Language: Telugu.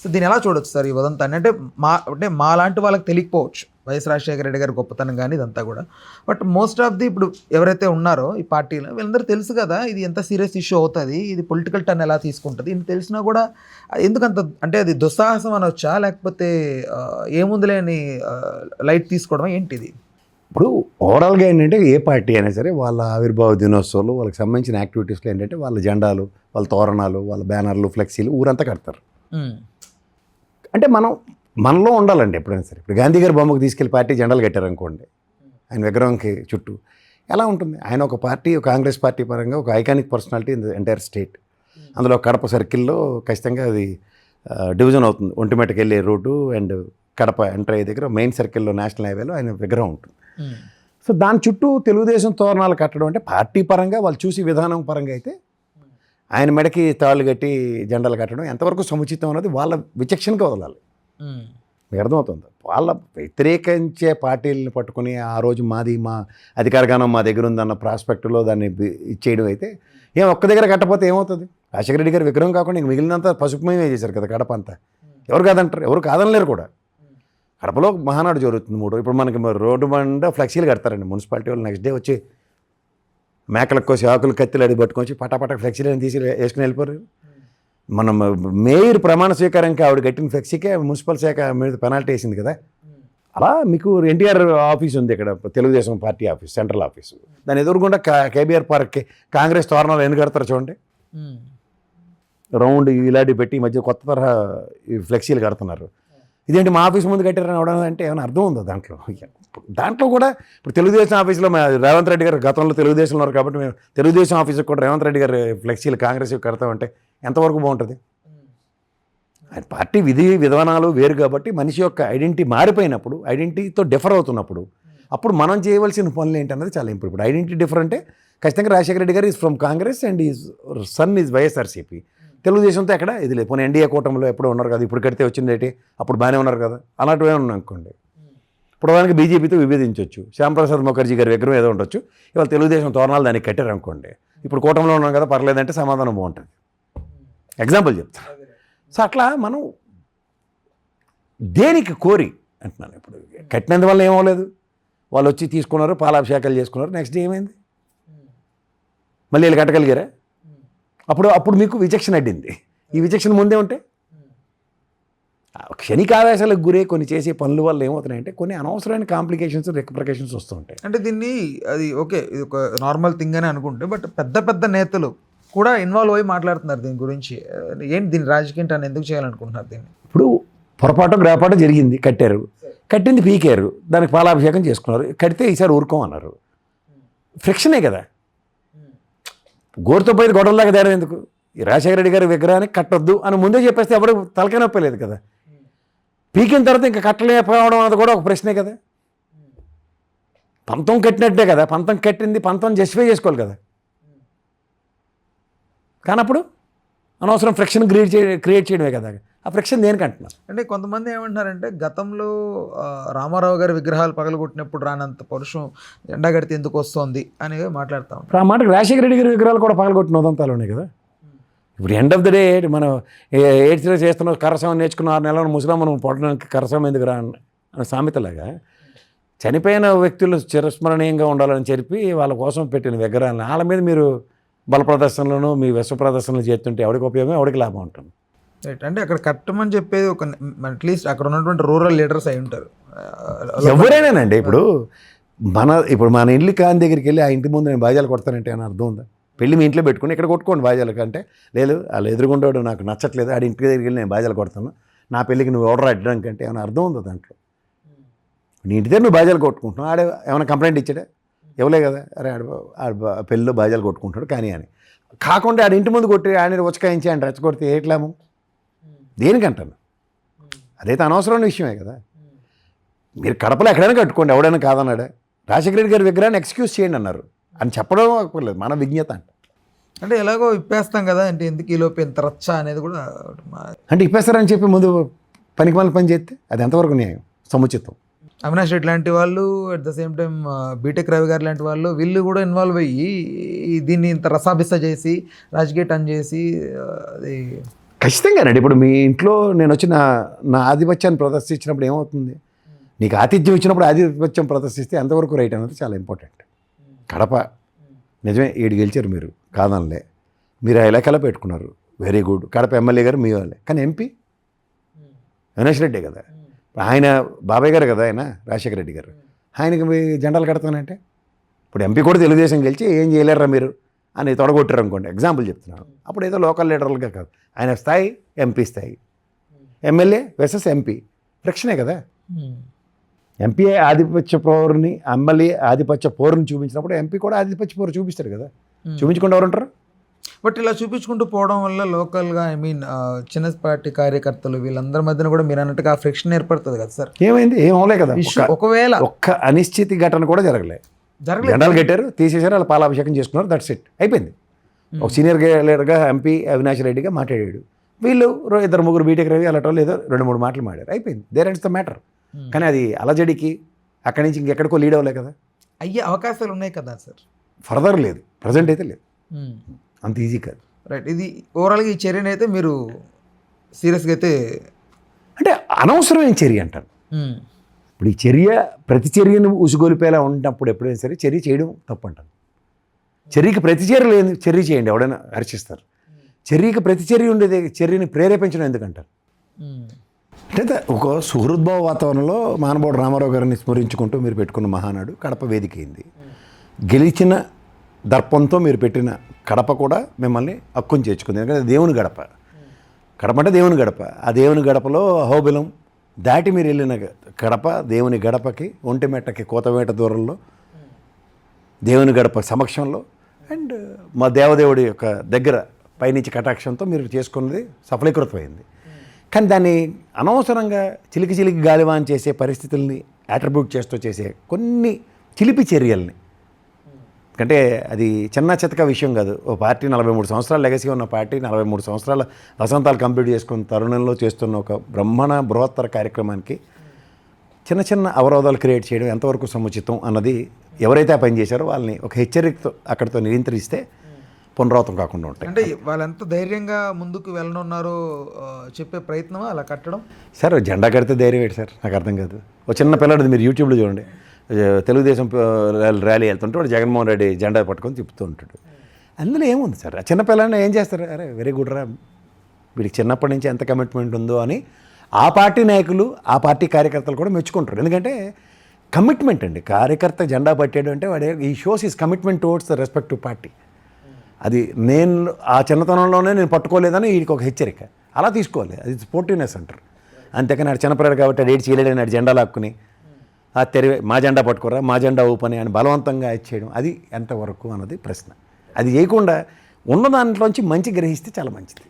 సో దీన్ని ఎలా చూడొచ్చు సార్ ఈ ఉదంతాన్ని? అంటే మా లాంటి వాళ్ళకి తెలియకపోవచ్చు వైఎస్ రాజశేఖర రెడ్డి గారి గొప్పతనం కానీ ఇదంతా కూడా. బట్ మోస్ట్ ఆఫ్ ది ఇప్పుడు ఎవరైతే ఉన్నారో ఈ పార్టీలో వీళ్ళందరూ తెలుసు కదా ఇది ఎంత సీరియస్ ఇష్యూ అవుతుంది, ఇది పొలిటికల్ టర్న్ ఎలా తీసుకుంటుంది, ఇది తెలిసినా కూడా ఎందుకంత అంటే అది దుస్సాహసం అనొచ్చా, లేకపోతే ఏముందిలే అని లైట్ తీసుకోవడం ఏంటిది? ఇప్పుడు ఓవరాల్గా ఏంటంటే ఏ పార్టీ అయినా సరే వాళ్ళ ఆవిర్భావ దినోత్సవాలు వాళ్ళకి సంబంధించిన యాక్టివిటీస్లో ఏంటంటే వాళ్ళ జెండాలు, వాళ్ళ తోరణాలు, వాళ్ళ బ్యానర్లు, ఫ్లెక్సీలు ఊరంతా కడతారు. అంటే మనలో ఉండాలండి ఎప్పుడైనా సరే. ఇప్పుడు గాంధీ గారి బొమ్మకు తీసుకెళ్లి పార్టీ జెండాలు కట్టారనుకోండి, ఆయన విగ్రహంకి చుట్టూ ఎలా ఉంటుంది? ఆయన ఒక పార్టీ, ఒక కాంగ్రెస్ పార్టీ పరంగా ఒక iconic personality in the entire state. అందులో కడప సర్కిల్లో ఖచ్చితంగా అది డివిజన్ అవుతుంది. ఒంటిమిట్టకి వెళ్ళే రోడ్డు అండ్ కడప ఎంటర్ అయ్యే దగ్గర మెయిన్ సర్కిల్లో నేషనల్ హైవేలో ఆయన విగ్రహం ఉంటుంది. సో దాని చుట్టూ తెలుగుదేశం తోరణాలు కట్టడం అంటే పార్టీ పరంగా వాళ్ళు చూసి విధానం పరంగా అయితే ఆయన మెడకి తాళ్ళు కట్టి జెండాలు కట్టడం ఎంతవరకు సముచితం అన్నది వాళ్ళ విచక్షణగా వదలాలి. మీకు అర్థమవుతుంది. వాళ్ళ వ్యతిరేకించే పార్టీలను పట్టుకుని ఆ రోజు మా అధికారగానం మా దగ్గర ఉందన్న ప్రాస్పెక్టులో దాన్ని ఇచ్చేయడం అయితే ఒక్క దగ్గర కట్టకపోతే ఏమవుతుంది? రాజశేఖర రెడ్డి గారి విగ్రహం కాకుండా ఇంక మిగిలినంతా పసుపుమయమే చేశారు కదా కడప అంతా. ఎవరు కాదంటారు? ఎవరు కాదనలేరు కూడా. కడపలో మహానాడు జరుగుతుంది 3. ఇప్పుడు మనకి రోడ్డు బండ ఫ్లెక్సీలు కడతారండి మున్సిపాలిటీ వాళ్ళు. నెక్స్ట్ డే వచ్చి మేకలకు కోసి ఆకులు కత్తిలు అడిగి పట్టుకొచ్చి పటాపట ఫ్లెక్సీలను తీసి వేసుకుని వెళ్ళిపోరు. మనం మేయర్ ప్రమాణ స్వీకారంకి ఆవిడ కట్టిన ఫ్లెక్సీకే మున్సిపల్ శాఖ మీద పెనాల్టీ వేసింది కదా. అలా మీకు ఎన్టీఆర్ ఆఫీస్ ఉంది ఇక్కడ, Telugu Desam party office, central office. దాని ఎదురుగుండా కేబీఆర్ పార్క్కి కాంగ్రెస్ తోరణాలు ఎన్ని కడతారు చూడండి. రౌండ్ ఇలాంటి పెట్టి ఈ మధ్య కొత్త తరహా ఈ ఫ్లెక్సీలు కడుతున్నారు. ఇదేంటి మా ఆఫీస్ ముందు కట్టారని అవడం అంటే ఏమైనా అర్థం ఉందో దాంట్లో కూడా? ఇప్పుడు తెలుగుదేశం ఆఫీస్లో రేవంత్ రెడ్డి గారు గతంలో తెలుగుదేశంలో ఉన్నారు కాబట్టి మేము తెలుగుదేశం ఆఫీస్కి కూడా రేవంత్ రెడ్డి గారు ఫ్లెక్సీలు కాంగ్రెస్ కడతామంటే ఎంతవరకు బాగుంటుంది? ఆయన పార్టీ విధానాలు వేరు కాబట్టి మనిషి యొక్క ఐడెంటిటీ మారిపోయినప్పుడు, ఐడెంటిటీతో డిఫర్ అవుతున్నప్పుడు అప్పుడు మనం చేయవలసిన పనులు ఏంటన్నది చాలా ఇంపార్టెంట్. ఇప్పుడు ఐడెంటిటీ డిఫర్ అంటే ఖచ్చితంగా రాజశేఖర రెడ్డి గారు is from Congress and is son is YSRCP. తెలుగుదేశంతో ఎక్కడ ఇది లేదు. పోనీ ఎన్డీఏ కూటమిలో ఎప్పుడో ఉన్నారు కదా, ఇప్పుడు కడితే వచ్చింది ఏంటి, అప్పుడు బాగానే ఉన్నారు కదా, అలాంటివే ఉన్నాయి అనుకోండి. ఇప్పుడు దానికి బీజేపీతో విభేదించవచ్చు. శ్యాంప్రసాద్ ముఖర్జీ గారి విగ్రహం ఏదో ఉండొచ్చు, ఇవాళ తెలుగుదేశం తోరణాలు దానికి కట్టారు అనుకోండి. ఇప్పుడు కూటమిలో ఉన్నాం కదా పర్లేదంటే సమాధానం బాగుంటుంది. ఎగ్జాంపుల్ చెప్తాను. సో అట్లా మనం దేనికి కోరి అంటున్నాను. ఇప్పుడు కట్టినందువల్ల ఏమవలేదు, వాళ్ళు వచ్చి తీసుకున్నారు, పాలాభిషేకాలు చేసుకున్నారు, నెక్స్ట్ డే ఏమైంది? మళ్ళీ వీళ్ళు కట్టగలిగారా? అప్పుడు మీకు విచక్షణ అడ్డింది. ఈ విచక్షణ ముందే ఉంటే క్షణికావేశాలకు గురే కొన్ని చేసే పనుల వల్ల ఏమవుతున్నాయంటే కొన్ని అనవసరమైన కాంప్లికేషన్స్, రిప్రికేషన్స్ వస్తూ ఉంటాయి. అంటే దీన్ని అది ఓకే, ఇది ఒక నార్మల్ థింగ్ అని అనుకుంటే, బట్ పెద్ద పెద్ద నేతలు కూడా ఇన్వాల్వ్ అయ్యి మాట్లాడుతున్నారు దీని గురించి. ఏంటి దీన్ని రాజకీయం అని ఎందుకు చేయాలనుకుంటున్నారు దీన్ని? ఇప్పుడు పొరపాటు గ్రాపాటు జరిగింది, కట్టారు, కట్టింది పీకారు, దానికి పాలాభిషేకం చేసుకున్నారు, కడితే ఈసారి ఊరుకోమన్నారు. ఫ్రిక్షనే కదా. గోరుతో పోయి గొడవలాగా తేడా ఎందుకు? ఈ రాజశేఖర రెడ్డి గారి విగ్రహానికి కట్టొద్దు అని ముందే చెప్పేస్తే ఎవరు తలకాయ నొప్పి లేదు కదా. పీకిన తర్వాత ఇంకా కట్టలేకపోవడం అన్నది కూడా ఒక ప్రశ్నే కదా. పంతం కట్టినట్టే కదా, పంతం కట్టింది పంతం జస్టిఫై చేసుకోవాలి కదా. కానప్పుడు అనవసరం ఫ్రిక్షన్ క్రియేట్ చేయడమే కదా. ఆ ఫ్రిక్షన్ దేనికంటున్నా అంటే కొంతమంది ఏమంటున్నారంటే గతంలో రామారావు గారి విగ్రహాలు పగలగొట్టినప్పుడు రానంత పరుషం జెండా కడితే ఎందుకు వస్తుంది అని మాట్లాడతాం. ఆ మాటకు రాజశేఖర రెడ్డి గారి విగ్రహాలు కూడా పగలగొట్టిన ఉదంతాలు ఉన్నాయి కదా. ఇప్పుడు ఎండ్ ఆఫ్ ద డే మనం 8th చేస్తున్నాం, కరసం నేర్చుకున్న 6 నెలలు ముసలాం మనం పొట్టడానికి కరసం ఎందుకు రా అనే సామెతలాగా చనిపోయిన వ్యక్తులు చిరస్మరణీయంగా ఉండాలని చెప్పి వాళ్ళ కోసం పెట్టిన విగ్రహాలను వాళ్ళ మీద మీరు బల ప్రదర్శనలను మీ విశ్వ ప్రదర్శనలు చేస్తుంటే ఎవరికి ఉపయోగం, ఎవరికి లాభం ఉంటుంది? రైట్. అంటే అక్కడ కట్టమని చెప్పేది ఒక అట్లీస్ట్ అక్కడ ఉన్నటువంటి రూరల్ లీడర్స్ అయి ఉంటారు ఎవరైనానండి. ఇప్పుడు మన ఇల్లు కాని దగ్గరికి వెళ్ళి ఆ ఇంటి ముందు నేను బాజాలు కొడతానంటే అని అర్థం ఉందా? పెళ్ళి మీ ఇంట్లో పెట్టుకుని ఇక్కడ కొట్టుకోండి బాజాలు కంటే, లేదు వాళ్ళు ఎదురుగుంటాడు నాకు నచ్చట్లేదు ఆడి ఇంటి దగ్గరికి వెళ్ళి నేను బాజాలు కొడతాను, నా పెళ్ళికి నువ్వు ఆర్డర్ అడ్డానికి అంటే ఏమైనా అర్థం ఉందా దాంట్లో? నీ ఇంటి దగ్గర నువ్వు బాజాలు కొట్టుకుంటున్నావు, ఆడే ఏమైనా కంప్లైంట్ ఇచ్చాడే? ఇవ్వలే కదా. అరే పెళ్ళిలో బాజాలు కొట్టుకుంటాడు కానీ అని కాకుండా ఆడి ఇంటి ముందు కొట్టి ఆయన ఉచకాయించి ఆయన రెచ్చగొడితే ఏట్లాము? దేనికంటాను? అదైతే అనవసరమైన విషయమే కదా. మీరు కడపలో ఎక్కడైనా కట్టుకోండి, ఎవడైనా కాదన్నాడా? రాజశేఖర రెడ్డి గారి విగ్రహాన్ని ఎక్స్క్యూజ్ చేయండి అన్నారు అని చెప్పడం అక్కర్లేదు, మన విజ్ఞత అంటే ఎలాగో ఇప్పేస్తాం కదా. అంటే ఎందుకు ఈలోపు ఎంత రచ్చ అనేది కూడా అంటే ఇప్పేస్తారని చెప్పి ముందు పనికి మళ్ళీ పని చేస్తే అది ఎంతవరకు న్యాయం, సముచితం? అవినాష్ రెడ్డి లాంటి వాళ్ళు, at the same time BTech Ravi గారు లాంటి వాళ్ళు, వీళ్ళు కూడా ఇన్వాల్వ్ అయ్యి దీన్ని ఇంత రసాబిస్స చేసి రాజకీయ టర్న్ చేసి అది ఖచ్చితంగానండి. ఇప్పుడు మీ ఇంట్లో నేను వచ్చి నా ఆధిపత్యాన్ని ప్రదర్శించినప్పుడు ఏమవుతుంది? నీకు ఆతిథ్యం ఇచ్చినప్పుడు ఆధిపత్యం ప్రదర్శిస్తే ఎంతవరకు రైట్ అనేది చాలా ఇంపార్టెంట్. కడప నిజమే 7 గెలిచారు మీరు, కాదనలే. మీరు ఆ ఇలాకాలో పెట్టుకున్నారు, వెరీ గుడ్. కడప ఎమ్మెల్యే గారు మీ వాళ్ళే. కానీ ఎంపీ అవినాష్ రెడ్డి కదా, ఆయన బాబాయ్ గారు కదా, ఆయన రాజశేఖర రెడ్డి గారు. ఆయనకి మీ జెండాలు కడతానంటే ఇప్పుడు ఎంపీ కూడా తెలుగుదేశం గెలిచి ఏం చేయలేరా మీరు అని తొడగొట్టారు అనుకోండి, ఎగ్జాంపుల్ చెప్తున్నాను. అప్పుడు ఏదో లోకల్ లీడర్లుగా కాదు, ఆయన స్థాయి ఎంపీ స్థాయి, ఎమ్మెల్యే వెసెస్ ఎంపీ ఫ్రిక్షనే కదా. ఎంపీ ఆధిపత్య పౌరుని, ఎమ్మెల్యే ఆధిపత్య పౌరుని చూపించినప్పుడు ఎంపీ కూడా ఆధిపత్య పౌరు చూపిస్తారు కదా. చూపించకుండా ఎవరు ఉంటారు? బట్ ఇలా చూపించుకుంటూ పోవడం వల్ల లోకల్గా చిన్న పార్టీ కార్యకర్తలు వీళ్ళందరి మధ్యన కూడా మీరు అన్నట్టుగా ఫ్రిక్షన్ ఏర్పడుతుంది కదా సార్. ఏమైంది? ఏం అవలే కదా. ఒకవేళ ఒక్క అనిశ్చితి ఘటన కూడా జరగలేదు. జెండాలు కట్టారు, తీసేశారు, వాళ్ళ పాలాభిషేకం చేసుకున్నారు, దట్స్ ఇట్, అయిపోయింది. ఒక సీనియర్ లీడర్గా ఎంపీ అవినాష్ రెడ్డిగా మాట్లాడాడు, వీళ్ళు 2-3 బీటెక్ రవి అలాంటి వాళ్ళు ఏదో 2-3 మాటలు మాట్లాడారు, అయిపోయింది. There ends the matter. కానీ అది అలజడికి అక్కడి నుంచి ఇంకెక్కడికో లీడ్ అవ్వలే కదా. అయ్యే అవకాశాలు ఉన్నాయి కదా సార్. ఫర్దర్ లేదు, ప్రజెంట్ అయితే లేదు, అంత ఈజీ కాదు. రైట్. ఇది ఓవరాల్గా ఈ చర్యను అయితే మీరు సీరియస్గా అయితే అంటే అనవసరమైన చర్య అంటాను. ఇప్పుడు ఈ చర్య ప్రతి చర్యను ఉసుగొలిపేలా ఉన్నప్పుడు ఎప్పుడైనా సరే చర్య చేయడం తప్పు అంటాను. చర్యకి ప్రతి చర్య లేదు, చర్య చేయండి, ఎవడైనా హర్షిస్తారు. చర్యకి ప్రతి చర్య ఉండేది, చర్యని ప్రేరేపించడం ఎందుకంటారు? అంటే ఒక సుహృద్భావ వాతావరణంలో మహానుభావుడు రామారావు గారిని స్మరించుకుంటూ మీరు పెట్టుకున్న మహానాడు కడప వేదిక అయింది. గెలిచిన దర్పంతో మీరు పెట్టిన కడప కూడా మిమ్మల్ని హక్కుని చేర్చుకుంది. ఎందుకంటే దేవుని గడప, కడప అంటే దేవుని గడప. ఆ దేవుని గడపలో అహోబిలం దాటి మీరు వెళ్ళిన గడప, దేవుని గడపకి ఒంటిమెట్టకి కోతవేట దూరంలో దేవుని గడప సమక్షంలో అండ్ మా దేవదేవుడి యొక్క దగ్గర పైనుంచి కటాక్షంతో మీరు చేసుకున్నది సఫలీకృతమైంది. కానీ దాన్ని అనవసరంగా చిలికి గాలివాన్ చేసే పరిస్థితుల్ని అట్రిబ్యూట్ చేస్తూ చేసే కొన్ని చిలిపి చర్యల్ని, అంటే అది చిన్న చితక విషయం కాదు. ఓ పార్టీ 43 సంవత్సరాల లెగసీ ఉన్న పార్టీ 43 సంవత్సరాల వసంతాలు కంప్లీట్ చేసుకున్న తరుణంలో చేస్తున్న ఒక బృహత్తర కార్యక్రమానికి చిన్న అవరోధాలు క్రియేట్ చేయడం ఎంతవరకు సముచితం అన్నది ఎవరైతే ఆ పని చేశారో వాళ్ళని ఒక హెచ్చరికతో అక్కడితో నియంత్రిస్తే పునరావృతం కాకుండా ఉంటాయి. అంటే వాళ్ళెంత ధైర్యంగా ముందుకు వెళ్ళనున్నారో చెప్పే ప్రయత్నమా అలా కట్టడం? సార్ జెండా కడితే ధైర్యం ఏంటి సార్, నాకు అర్థం కాదు. ఒక చిన్న పిల్లడిది మీరు యూట్యూబ్లో చూడండి, తెలుగుదేశం ర్యాలీ వెళ్తుంటే వాడు జగన్మోహన్ రెడ్డి జెండా పట్టుకొని తిప్పుతూ ఉంటాడు. అందులో ఏముంది సార్? ఆ చిన్న పిల్లని ఏం చేస్తారు? అరే వెరీ గుడ్ రా, వీడికి చిన్నప్పటి నుంచి ఎంత కమిట్మెంట్ ఉందో అని ఆ పార్టీ నాయకులు, ఆ పార్టీ కార్యకర్తలు కూడా మెచ్చుకుంటారు. ఎందుకంటే కమిట్మెంట్ అండి. కార్యకర్త జెండా పట్టాడు అంటే వాడు ఈ shows is commitment towards the respective party. అది నేను ఆ చిన్నతనంలోనే నేను పట్టుకోలేదని వీడికి ఒక హెచ్చరిక, అలా తీసుకోవాలి. అది స్పోర్టివ్నెస్ అంటారు. అంతేకాని ఆడు చిన్నపిల్లాడు కాబట్టి ఆడు ఏడు చేయలేడని ఆడు జెండా లాక్కుని ఆ తెరివే మా జెండా పట్టుకోరా, మా జెండా ఊపని అని బలవంతంగా ఇచ్చేయడం అది ఎంతవరకు అన్నది ప్రశ్న. అది చేయకుండా ఉన్న దాంట్లోంచి మంచి గ్రహిస్తే చాలా మంచిది.